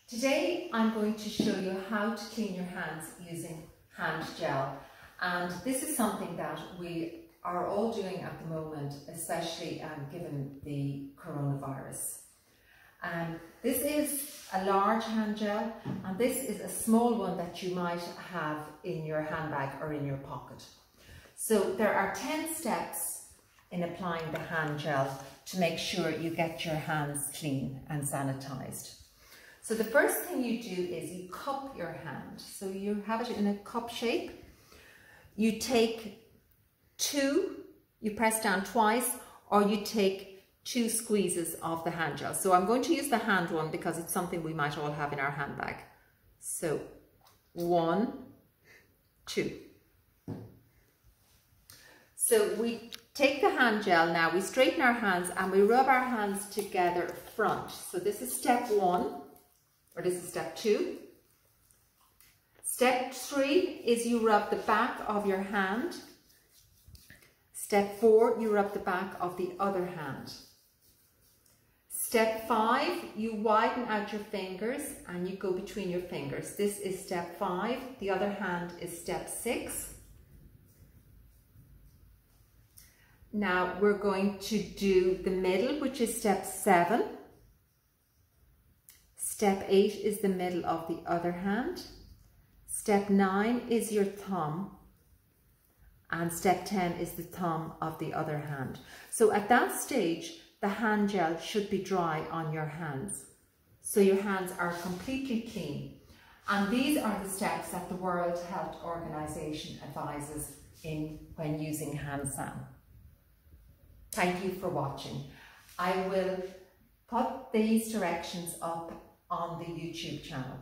Today I'm going to show you how to clean your hands using hand gel, and this is something that we are all doing at the moment, especially given the coronavirus. This is a large hand gel, and this is a small one that you might have in your handbag or in your pocket. So there are 10 steps in applying the hand gel to make sure you get your hands clean and sanitized. So the first thing you do is you cup your hand. So you have it in a cup shape. You take you press down twice, or you take 2 squeezes of the hand gel. So I'm going to use the hand one because it's something we might all have in our handbag. So 1, 2. So we take the hand gel now, we straighten our hands and we rub our hands together front. So this is step 1, or this is step 2. Step 3 is you rub the back of your hand. Step 4, you rub the back of the other hand. Step 5, you widen out your fingers and you go between your fingers. This is step 5. The other hand is step 6. Now we're going to do the middle, which is step 7. Step 8 is the middle of the other hand. Step 9 is your thumb. And step 10 is the thumb of the other hand. So at that stage, the hand gel should be dry on your hands. So your hands are completely clean. And these are the steps that the World Health Organization advises when using hand san. Thank you for watching. I will put these directions up on the YouTube channel.